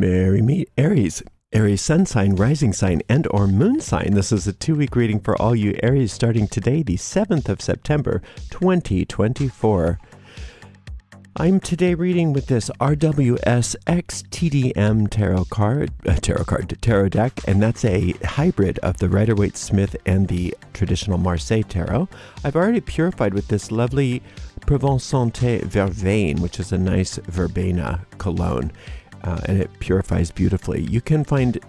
Merry meet Aries. Aries sun sign, rising sign, and or moon sign. This is a 2-week reading for all you Aries starting today, the 7th of September, 2024. I'm today reading with this RWS XTDM tarot deck, and that's a hybrid of the Rider-Waite-Smith and the traditional Marseille tarot. I've already purified with this lovely Provence-Santé Verveine, which is a nice verbena cologne. And it purifies beautifully. You can find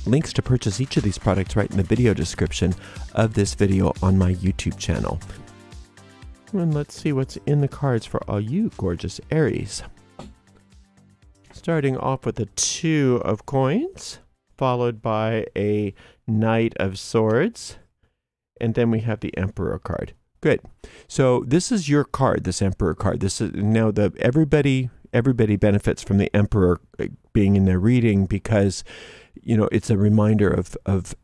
links to purchase each of these products right in the video description of this video on my YouTube channel. And let's see what's in the cards for all you gorgeous Aries. Starting off with a 2 of coins, followed by a Knight of Swords, and then we have the Emperor card. Good. So this is your card, this Emperor card. This is now everybody benefits from the Emperor being in their reading because, you know, it's a reminder of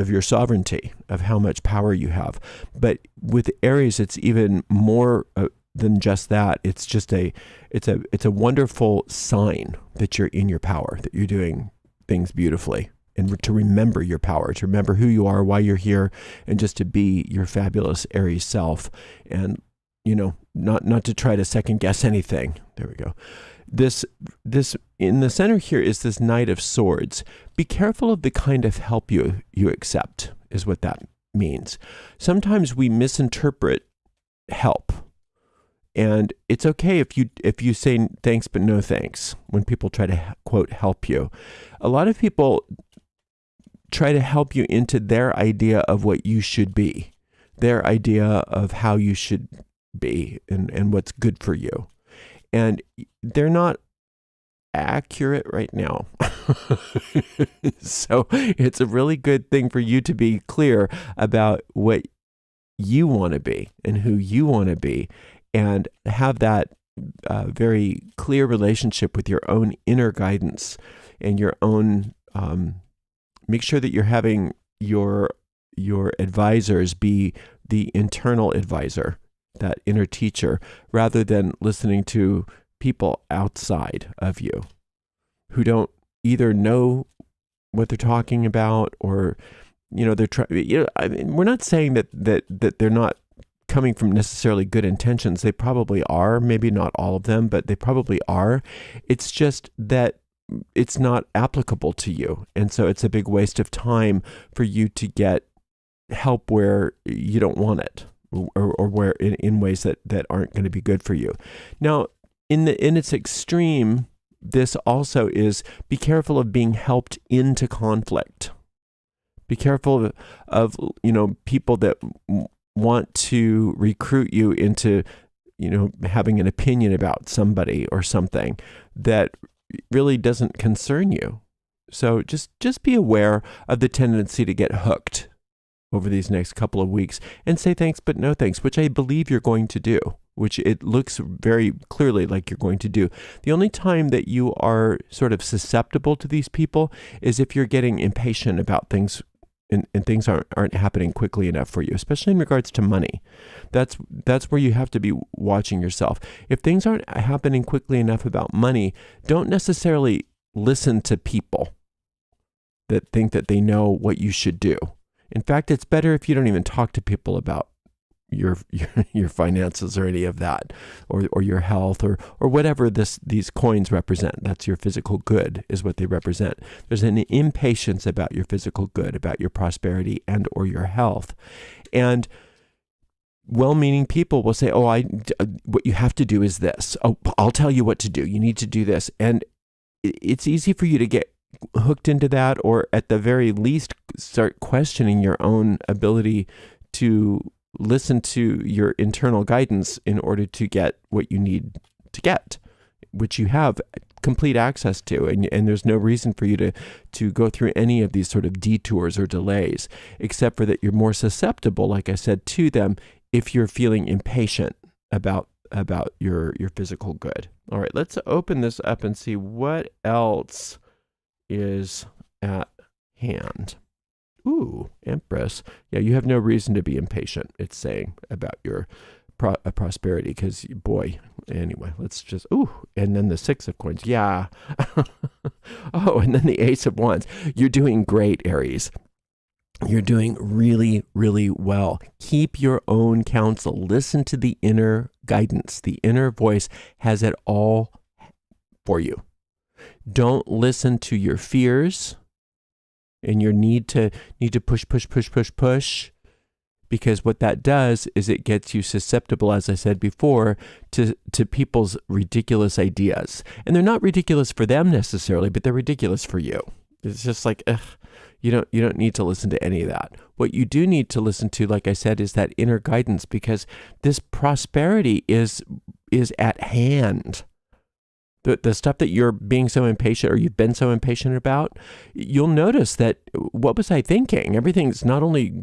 your sovereignty, of how much power you have. But with Aries, it's even more than just that. It's just it's a wonderful sign that you're in your power, that you're doing things beautifully, and to remember your power, to remember who you are, why you're here, and just to be your fabulous Aries self. And you know, not to try to second guess anything. There we go. This in the center here is this Knight of Swords. Be careful of the kind of help you accept, is what that means. Sometimes we misinterpret help. And it's okay if you say thanks but no thanks when people try to, quote, help you. A lot of people try to help you into their idea of what you should be, their idea of how you should be and what's good for you. And they're not accurate right now. So it's a really good thing for you to be clear about what you want to be and who you want to be, and have that very clear relationship with your own inner guidance and your own, make sure that you're having your advisors be the internal advisor, that inner teacher, rather than listening to people outside of you who don't either know what they're talking about, or, you know, they're trying, you know, I mean, we're not saying that they're not coming from necessarily good intentions. They probably are, maybe not all of them, but they probably are. It's just that it's not applicable to you. And so it's a big waste of time for you to get help where you don't want it, or where in ways that aren't going to be good for you. Now, in its extreme, this also is, be careful of being helped into conflict. Be careful of you know, people that want to recruit you into, you know, having an opinion about somebody or something that really doesn't concern you. So just be aware of the tendency to get hooked over these next couple of weeks and say thanks but no thanks, which I believe you're going to do, which it looks very clearly like you're going to do. The only time that you are sort of susceptible to these people is if you're getting impatient about things and things aren't happening quickly enough for you, especially in regards to money. That's where you have to be watching yourself. If things aren't happening quickly enough about money, don't necessarily listen to people that think that they know what you should do. In fact, it's better if you don't even talk to people about your finances or any of that, or your health, or whatever these coins represent. That's your physical good, is what they represent. There's an impatience about your physical good, about your prosperity and or your health. And well-meaning people will say, oh, what you have to do is this. Oh, I'll tell you what to do. You need to do this. And it's easy for you to get hooked into that, or at the very least start questioning your own ability to listen to your internal guidance in order to get what you need to get, which you have complete access to, and there's no reason for you to go through any of these sort of detours or delays, except for that you're more susceptible, like I said, to them if you're feeling impatient about your physical good. All right, let's open this up and see what else is at hand. Ooh, Empress. Yeah, you have no reason to be impatient, it's saying, about your prosperity, because boy, anyway, let's just, and then the Six of Coins. Yeah. Oh, and then the Ace of Wands. You're doing great, Aries. You're doing really, really well. Keep your own counsel. Listen to the inner guidance. The inner voice has it all for you. Don't listen to your fears and your need to push, because what that does is it gets you susceptible, as I said before, to people's ridiculous ideas. And they're not ridiculous for them necessarily, but they're ridiculous for you. It's just like, you don't need to listen to any of that. What you do need to listen to, like I said, is that inner guidance, because this prosperity is at hand. The stuff that you're being so impatient, or you've been so impatient about, you'll notice that, what was I thinking? Everything's not only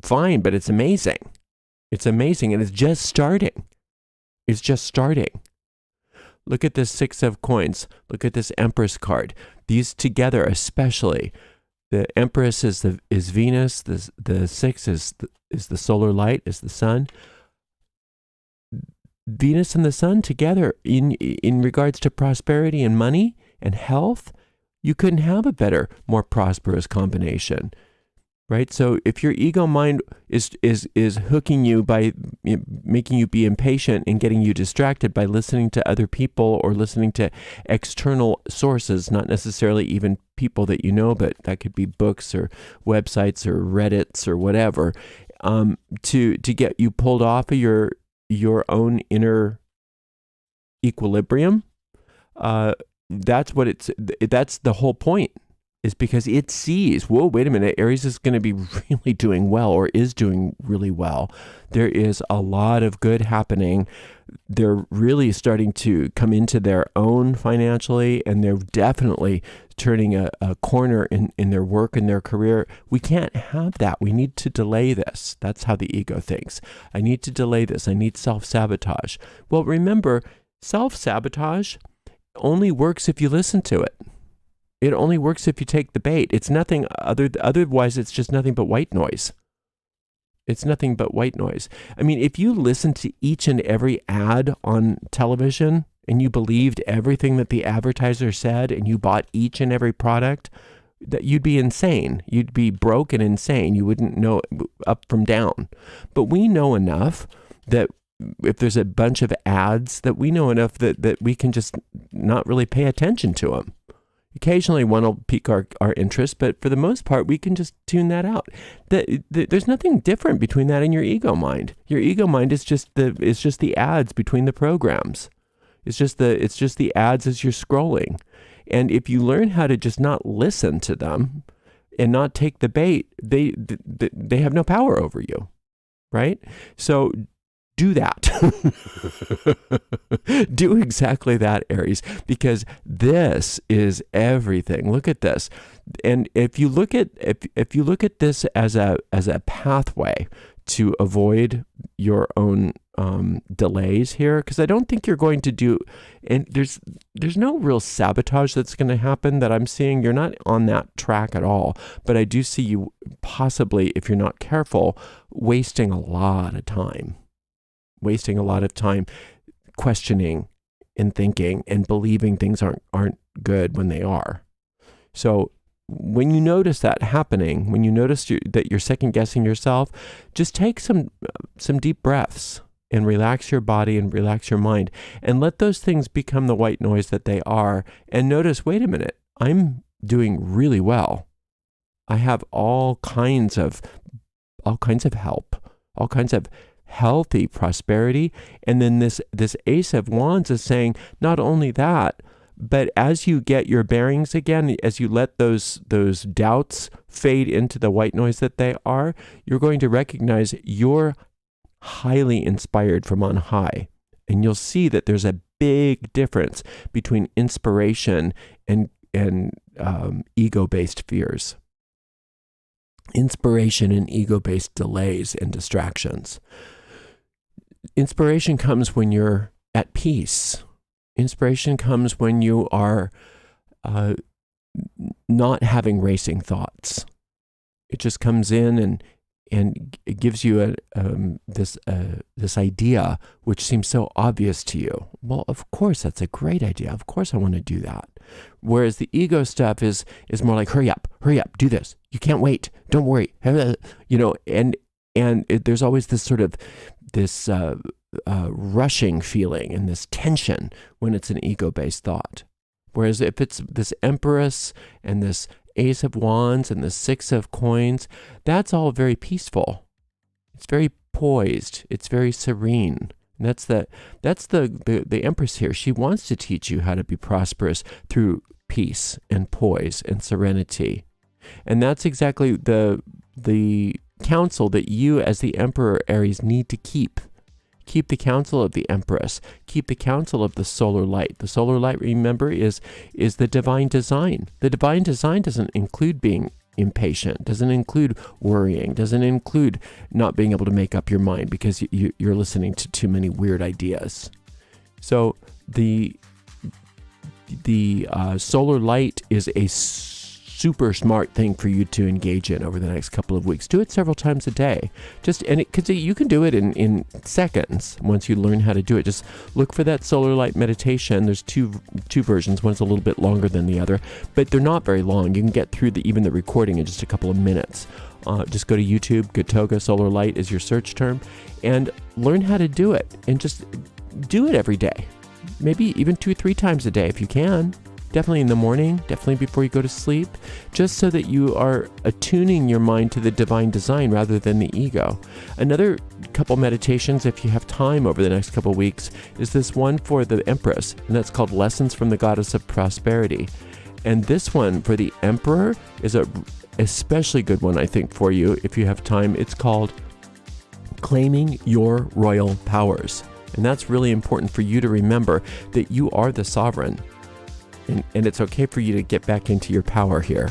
fine, but it's amazing. It's amazing, and it's just starting. It's just starting. Look at this Six of Coins. Look at this Empress card. These together, especially, the Empress is Venus. The Six is the solar light, is the sun. Venus and the sun together in regards to prosperity and money and health, you couldn't have a better, more prosperous combination, right? So if your ego mind is hooking you by making you be impatient and getting you distracted by listening to other people or listening to external sources, not necessarily even people that you know, but that could be books or websites or Reddits or whatever, to get you pulled off of your own inner equilibrium, that's the whole point, is because it sees, whoa, wait a minute, Aries is going to be really doing well, or is doing really well. There is a lot of good happening. They're really starting to come into their own financially, and they're definitely turning a corner in their work and their career. We can't have that. We need to delay this. That's how the ego thinks. I need to delay this. I need self-sabotage. Well, remember, self-sabotage only works if you listen to it. It only works if you take the bait. It's nothing otherwise it's just nothing but white noise. It's nothing but white noise. I mean, if you listen to each and every ad on television and you believed everything that the advertiser said and you bought each and every product, that you'd be insane. You'd be broke and insane. You wouldn't know up from down. But we know enough that if there's a bunch of ads, that we know enough that we can just not really pay attention to them. Occasionally one will pique our interest, but for the most part, we can just tune that out. There's nothing different between that and your ego mind. Your ego mind is just the ads between the programs. It's just the ads as you're scrolling. And if you learn how to just not listen to them and not take the bait, they have no power over you, right? So do that. Do exactly that, Aries, because this is everything. Look at this. And if you look at this as a pathway to avoid your own delays here, because I don't think you're going to do, and there's no real sabotage that's going to happen that I'm seeing. You're not on that track at all, but I do see you possibly, if you're not careful, wasting a lot of time questioning and thinking and believing things aren't good when they are. So when you notice that happening, when you notice that you're second guessing yourself, just take some deep breaths and relax your body and relax your mind and let those things become the white noise that they are. And notice, wait a minute, I'm doing really well. I have all kinds of help, all kinds of healthy prosperity. And then this Ace of Wands is saying, not only that, but as you get your bearings again, as you let those doubts fade into the white noise that they are, you're going to recognize you're highly inspired from on high. And you'll see that there's a big difference between inspiration and ego-based fears. Inspiration and ego-based delays and distractions. Inspiration comes when you're at peace. Inspiration comes when you are not having racing thoughts. It just comes in it gives you this idea which seems so obvious to you. Well, of course, that's a great idea. Of course, I want to do that. Whereas the ego stuff is more like, hurry up, do this. You can't wait. Don't worry. There's always this sort of this rushing feeling and this tension when it's an ego-based thought. Whereas if it's this Empress and this Ace of Wands and the Six of Coins, that's all very peaceful. It's very poised. It's very serene. And that's the Empress here. She wants to teach you how to be prosperous through peace and poise and serenity. And that's exactly the counsel that you as the Emperor Aries need to keep. Keep the counsel of the Empress. Keep the counsel of the solar light. The solar light, remember, is the divine design. The divine design doesn't include being impatient, doesn't include worrying, doesn't include not being able to make up your mind because you're listening to too many weird ideas. So the solar light is a super smart thing for you to engage in over the next couple of weeks. Do it several times a day. You can do it in seconds once you learn how to do it. Just look for that solar light meditation. There's two versions. One's a little bit longer than the other, but they're not very long. You can get through even the recording in just a couple of minutes. Just go to YouTube. Gotoga Solar Light is your search term, and learn how to do it. And just do it every day. Maybe even 2-3 times a day if you can. Definitely in the morning, definitely before you go to sleep, just so that you are attuning your mind to the divine design rather than the ego. Another couple meditations, if you have time over the next couple of weeks, is this one for the Empress, and that's called Lessons from the Goddess of Prosperity. And this one for the Emperor is a especially good one, I think, for you if you have time. It's called Claiming Your Royal Powers. And that's really important for you to remember that you are the sovereign. And it's okay for you to get back into your power here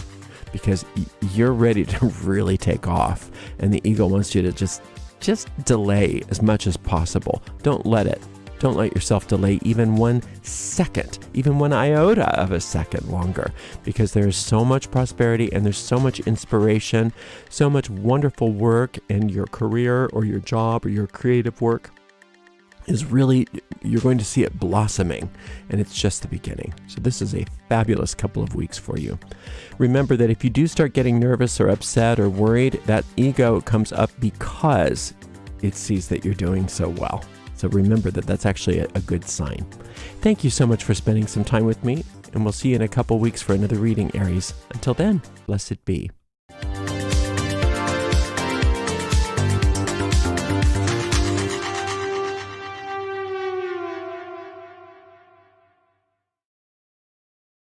because you're ready to really take off. And the ego wants you to just delay as much as possible. Don't let yourself delay even 1 second, even 1 iota of a second longer, because there's so much prosperity and there's so much inspiration, so much wonderful work in your career or your job or your creative work. You're going to see it blossoming, and it's just the beginning. So this is a fabulous couple of weeks for you. Remember that if you do start getting nervous or upset or worried, that ego comes up because it sees that you're doing so well. So remember that that's actually a good sign. Thank you so much for spending some time with me, and we'll see you in a couple weeks for another reading, Aries. Until then, blessed be.